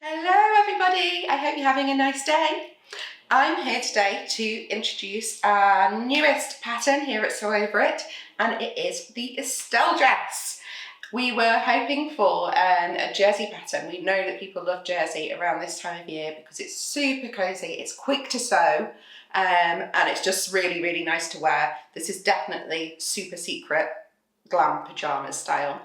Hello everybody, I hope you're having a nice day. I'm here today to introduce our newest pattern here at Sew Over It, and it is the Estelle dress. We were hoping for a jersey pattern. We know that people love jersey around this time of year because it's super cozy, it's quick to sew, and it's just really, really nice to wear. This is definitely super secret glam pyjamas style.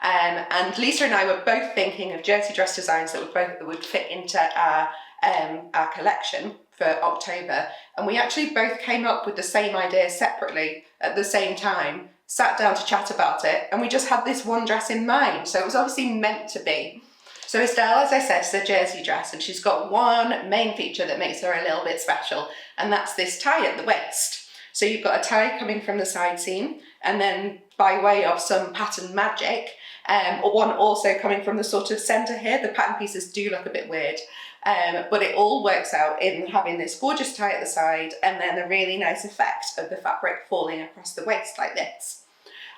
And Lisa and I were both thinking of jersey dress designs that would fit into our collection for October, and we actually both came up with the same idea separately at the same time, sat down to chat about it, and we just had this one dress in mind, so it was obviously meant to be. So Estelle, as I said, is a jersey dress, and she's got one main feature that makes her a little bit special, and that's this tie at the waist. So you've got a tie coming from the side seam, and then by way of some pattern magic, one also coming from the sort of centre here. The pattern pieces do look a bit weird, but it all works out in having this gorgeous tie at the side and then a really nice effect of the fabric falling across the waist like this.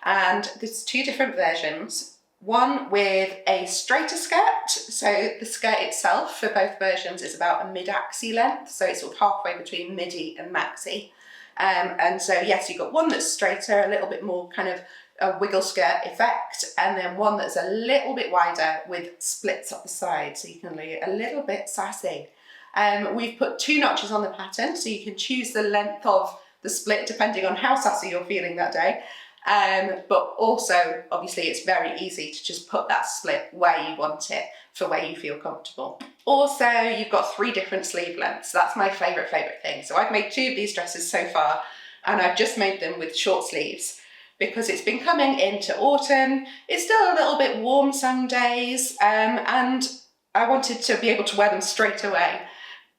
And there's two different versions. One with a straighter skirt, so the skirt itself for both versions is about a mid-axi length, so it's sort of halfway between midi and maxi. And so yes, you've got one that's straighter, a little bit more kind of a wiggle skirt effect, and then one that's a little bit wider with splits up the side, so you can look a little bit sassy. We've put 2 notches on the pattern, so you can choose the length of the split depending on how sassy you're feeling that day. But also, obviously, it's very easy to just put that split where you want it for where you feel comfortable. Also, you've got 3 different sleeve lengths. That's my favourite thing. So I've made 2 of these dresses so far, and I've just made them with short sleeves because it's been coming into autumn. It's still a little bit warm some days, and I wanted to be able to wear them straight away.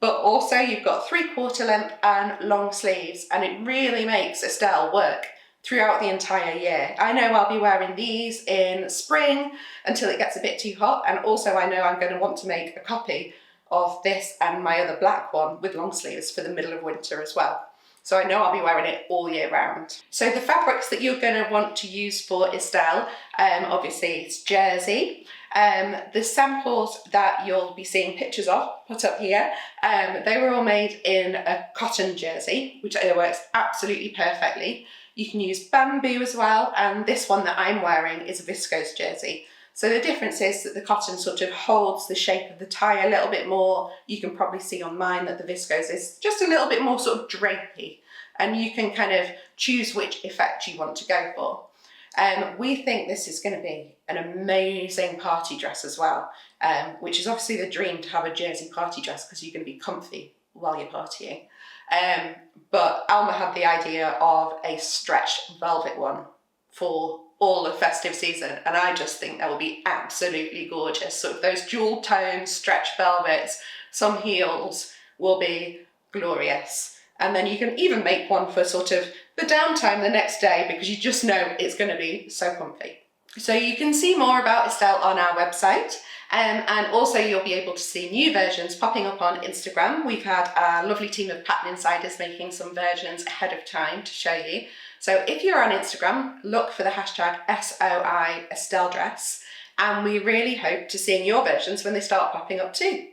But also, you've got 3/4 length and long sleeves, and it really makes Estelle work throughout the entire year. I know I'll be wearing these in spring until it gets a bit too hot, and also I know I'm going to want to make a copy of this and my other black one with long sleeves for the middle of winter as well. So I know I'll be wearing it all year round. So the fabrics that you're going to want to use for Estelle, obviously it's jersey. The samples that you'll be seeing pictures of put up here, they were all made in a cotton jersey, which works absolutely perfectly. You can use bamboo as well, and this one that I'm wearing is a viscose jersey. So the difference is that the cotton sort of holds the shape of the tie a little bit more. You can probably see on mine that the viscose is just a little bit more sort of drapey, and you can kind of choose which effect you want to go for. We think this is going to be an amazing party dress as well, which is obviously the dream, to have a jersey party dress because you're going to be comfy while you're partying. But Alma had the idea of a stretched velvet one for all the festive season, and I just think that will be absolutely gorgeous. Sort of those jewel toned stretched velvets, some heels will be glorious. And then you can even make one for sort of the downtime the next day because you just know it's going to be so comfy. So you can see more about Estelle on our website, and also you'll be able to see new versions popping up on Instagram. We've had a lovely team of pattern insiders making some versions ahead of time to show you. So if you're on Instagram, look for the hashtag SOI Estelle Dress, and we really hope to see your versions when they start popping up too.